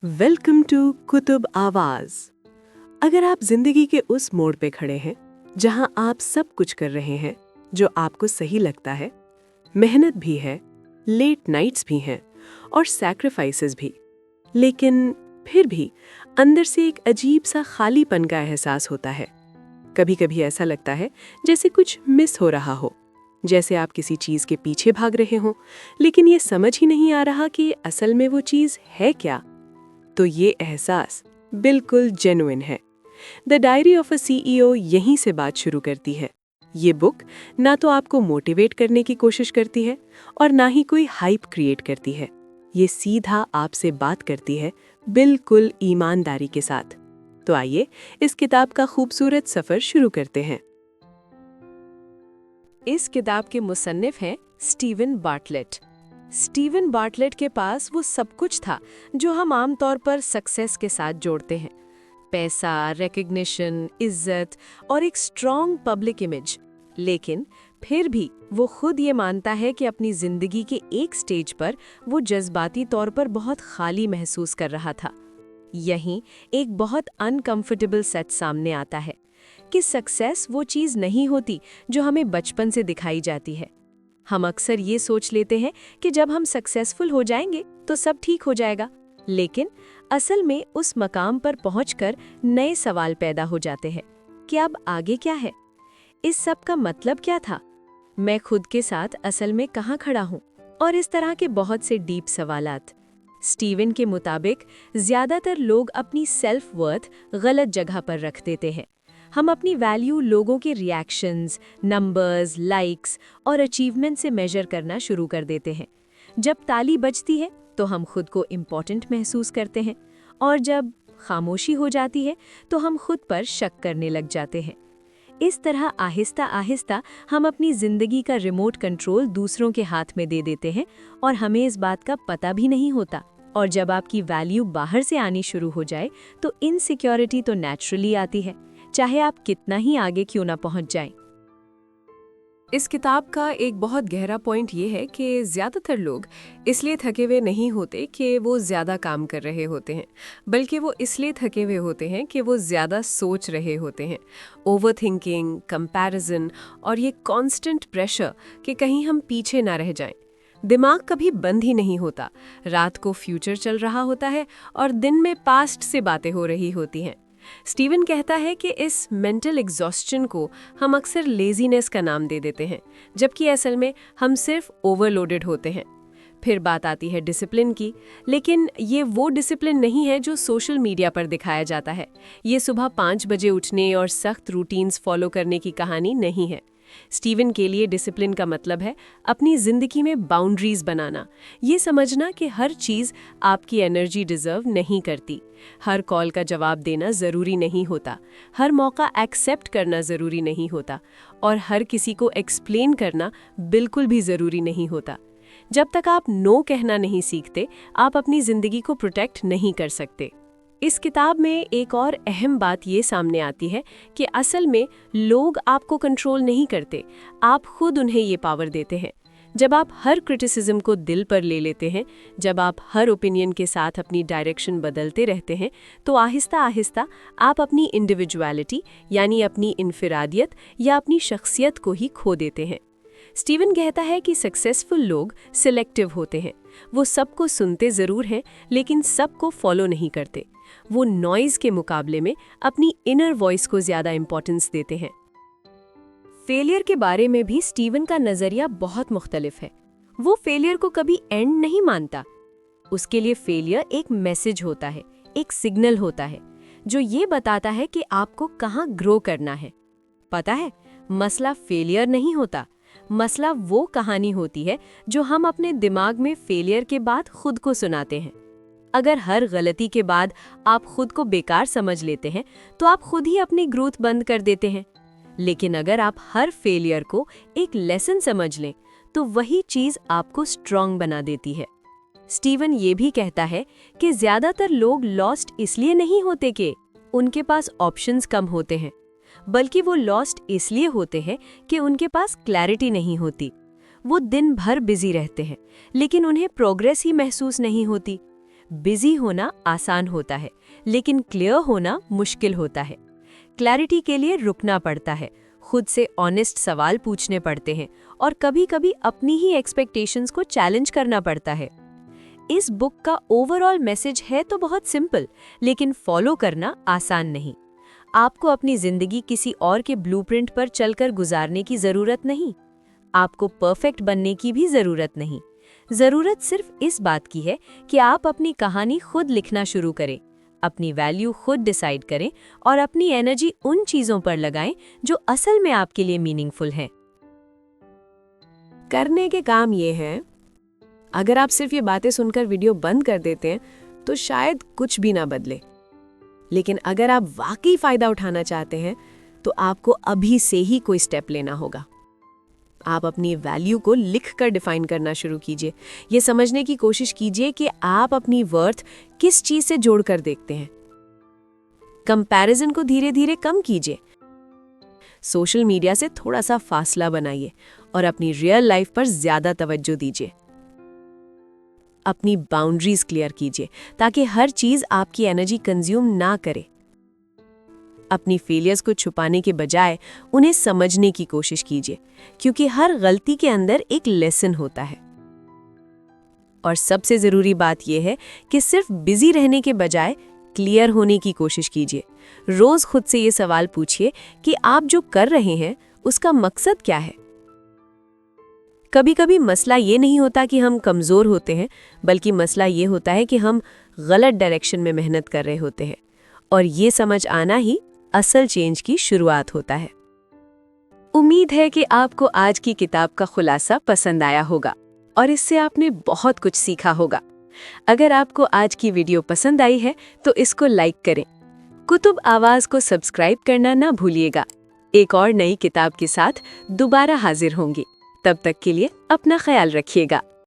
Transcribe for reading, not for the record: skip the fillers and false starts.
Welcome to Qutub आवाज। अगर आप जिंदगी के उस मोड़ पे खड़े हैं जहां आप सब कुछ कर रहे हैं जो आपको सही लगता है, मेहनत भी है, लेट नाइट्स भी हैं और सैक्रिफाइसेस भी, लेकिन फिर भी अंदर से एक अजीब सा खालीपन का एहसास होता है। कभी-कभी ऐसा लगता है जैसे कुछ मिस हो रहा हो, जैसे आप किसी चीज के पीछे भाग रहे हो, लेकिन ये समझ ही नहीं आ रहा कि असल में वो चीज है क्या। तो ये एहसास बिल्कुल जेन्युइन है। The diary of a CEO यहीं से बात शुरू करती है। ये बुक ना तो आपको मोटिवेट करने की कोशिश करती है और ना ही कोई हाइप क्रिएट करती है। ये सीधा आपसे बात करती है, बिल्कुल ईमानदारी के साथ। तो आइए इस किताब का खूबसूरत सफर शुरू करते हैं। इस किताब के मुसन्निफ हैं स्टीवन बार्टलेट। स्टीवन बार्टलेट के पास वो सब कुछ था जो हम आमतौर पर सक्सेस के साथ जोड़ते हैं: पैसा, रिकग्निशन, इज्जत और एक स्ट्रॉन्ग पब्लिक इमेज। लेकिन फिर भी वो खुद ये मानता है कि अपनी जिंदगी के एक स्टेज पर वो जज्बाती तौर पर बहुत खाली महसूस कर रहा था। यहीं एक बहुत अनकंफर्टेबल सच सामने आता है कि सक्सेस वो चीज़ नहीं होती जो हमें बचपन से दिखाई जाती है। हम अक्सर ये सोच लेते हैं कि जब हम सक्सेसफुल हो जाएंगे तो सब ठीक हो जाएगा, लेकिन असल में उस मकाम पर पहुंचकर नए सवाल पैदा हो जाते हैं कि अब आगे क्या है, इस सब का मतलब क्या था, मैं खुद के साथ असल में कहाँ खड़ा हूँ, और इस तरह के बहुत से डीप सवालात। स्टीवन के मुताबिक ज्यादातर लोग अपनी सेल्फ वर्थ गलत जगह पर रख देते हैं। हम अपनी वैल्यू लोगों के रिएक्शंस, नंबर्स, लाइक्स और अचीवमेंट से मेजर करना शुरू कर देते हैं। जब ताली बजती है तो हम खुद को इम्पोर्टेंट महसूस करते हैं, और जब खामोशी हो जाती है तो हम खुद पर शक करने लग जाते हैं। इस तरह आहिस्ता आहिस्ता हम अपनी जिंदगी का रिमोट कंट्रोल दूसरों के हाथ में दे देते हैं और हमें इस बात का पता भी नहीं होता। और जब आपकी वैल्यू बाहर से आनी शुरू हो जाए तो इनसिक्योरिटी तो नेचुरली आती है, चाहे आप कितना ही आगे क्यों ना पहुंच जाएं। इस किताब का एक बहुत गहरा पॉइंट ये है कि ज़्यादातर लोग इसलिए थके हुए नहीं होते कि वो ज़्यादा काम कर रहे होते हैं, बल्कि वो इसलिए थके हुए होते हैं कि वो ज़्यादा सोच रहे होते हैं। ओवर थिंकिंग, कंपैरिजन और ये कांस्टेंट प्रेशर कि कहीं हम पीछे ना रह जाएं। दिमाग कभी बंद ही नहीं होता। रात को फ्यूचर चल रहा होता है और दिन में पास्ट से बातें हो रही होती हैं। स्टीवन कहता है कि इस मेंटल एग्जॉस्शन को हम अक्सर लेजीनेस का नाम दे देते हैं, जबकि असल में हम सिर्फ ओवरलोडेड होते हैं। फिर बात आती है डिसिप्लिन की, लेकिन ये वो डिसिप्लिन नहीं है जो सोशल मीडिया पर दिखाया जाता है। ये सुबह 5 बजे उठने और सख्त रूटीन्स फॉलो करने की कहानी नहीं है। स्टीवन के लिए डिसिप्लिन का मतलब है अपनी जिंदगी में बाउंड्रीज बनाना, ये समझना कि हर चीज आपकी एनर्जी डिजर्व नहीं करती, हर कॉल का जवाब देना जरूरी नहीं होता, हर मौका एक्सेप्ट करना जरूरी नहीं होता, और हर किसी को एक्सप्लेन करना बिल्कुल भी जरूरी नहीं होता। जब तक आप नो कहना नहीं सीखते, आप अपनी जिंदगी को प्रोटेक्ट नहीं कर सकते। इस किताब में एक और अहम बात ये सामने आती है कि असल में लोग आपको कंट्रोल नहीं करते, आप खुद उन्हें ये पावर देते हैं। जब आप हर क्रिटिसिज्म को दिल पर ले लेते हैं, जब आप हर ओपिनियन के साथ अपनी डायरेक्शन बदलते रहते हैं, तो आहिस्ता आहिस्ता आप अपनी इंडिविजुअलिटी यानी अपनी इनफिरादियत या अपनी शख्सियत को ही खो देते हैं। स्टीवन कहता है कि सक्सेसफुल लोग सिलेक्टिव होते हैं। वो सबको सुनते जरूर हैं, लेकिन सबको फॉलो नहीं करते। वो नॉइज के मुकाबले में अपनी इनर वॉइस को ज्यादा इंपॉर्टेंस देते हैं। फेलियर के बारे में भी स्टीवन का नजरिया बहुत मुख्तलिफ है। वो फेलियर को कभी एंड नहीं मानता। उसके लिए फेलियर एक मैसेज होता है, एक सिग्नल होता है जो ये बताता है कि आपको कहाँ ग्रो करना है। पता है, मसला फेलियर नहीं होता, मसला वो कहानी होती है जो हम अपने दिमाग में फेलियर के बाद खुद को सुनाते हैं। अगर हर गलती के बाद आप खुद को बेकार समझ लेते हैं तो आप खुद ही अपनी ग्रोथ बंद कर देते हैं। लेकिन अगर आप हर फेलियर को एक लेसन समझ लें तो वही चीज आपको स्ट्रांग बना देती है। स्टीवन ये भी कहता है कि ज्यादातर लोग लॉस्ट इसलिए नहीं होते कि उनके पास ऑप्शंस कम होते हैं, बल्कि वो लॉस्ट इसलिए होते हैं कि उनके पास क्लैरिटी नहीं होती। वो दिन भर बिजी रहते हैं, लेकिन उन्हें प्रोग्रेस ही महसूस नहीं होती। बिजी होना आसान होता है, लेकिन क्लियर होना मुश्किल होता है। क्लैरिटी के लिए रुकना पड़ता है, खुद से ऑनेस्ट सवाल पूछने पड़ते हैं और कभी-कभी अपनी ही एक्सपेक्टेशंस को चैलेंज करना पड़ता है। इस बुक का ओवरऑल मैसेज है तो बहुत सिंपल, लेकिन फॉलो करना आसान नहीं। आपको अपनी जिंदगी किसी और के ब्लूप्रिंट पर चलकर गुजारने की जरूरत नहीं। आपको परफेक्ट बनने की भी जरूरत नहीं। जरूरत सिर्फ इस बात की है कि आप अपनी कहानी खुद लिखना शुरू करें, अपनी वैल्यू खुद डिसाइड करें और अपनी एनर्जी उन चीजों पर लगाएं जो असल में आपके लिए मीनिंगफुल हैं। करने के काम ये हैं, अगर आप सिर्फ ये बातें सुनकर वीडियो बंद कर देते हैं तो शायद कुछ भी ना बदले। लेकिन अगर आप वाकई फायदा उठाना चाहते हैं तो आपको अभी से ही कोई स्टेप लेना होगा। आप अपनी वैल्यू को लिखकर डिफाइन करना शुरू कीजिए। ये समझने की कोशिश कीजिए कि आप अपनी वर्थ किस चीज से जोड़कर देखते हैं। कंपैरिजन को धीरे धीरे कम कीजिए। सोशल मीडिया से थोड़ा सा फासला बनाइए और अपनी रियल लाइफ पर ज्यादा तवज्जो दीजिए। अपनी बाउंड्रीज क्लियर कीजिए ताकि हर चीज आपकी एनर्जी कंज्यूम ना करे। अपनी फेलियर्स को छुपाने के बजाय उन्हें समझने की कोशिश कीजिए, क्योंकि हर गलती के अंदर एक लेसन होता है। और सबसे जरूरी बात यह है कि सिर्फ बिजी रहने के बजाय क्लियर होने की कोशिश कीजिए। रोज खुद से ये सवाल पूछिए कि आप जो कर रहे हैं उसका मकसद क्या है। कभी कभी मसला ये नहीं होता कि हम कमजोर होते हैं, बल्कि मसला ये होता है कि हम गलत डायरेक्शन में मेहनत कर रहे होते हैं। और ये समझ आना ही असल चेंज की शुरुआत होता है। उम्मीद है कि आपको आज की किताब का खुलासा पसंद आया होगा और इससे आपने बहुत कुछ सीखा होगा। अगर आपको आज की वीडियो पसंद आई है तो इसको लाइक करें। कुतुब आवाज को सब्सक्राइब करना ना भूलिएगा। एक और नई किताब के साथ दोबारा हाजिर होंगी। तब तक के लिए अपना ख्याल रखिएगा।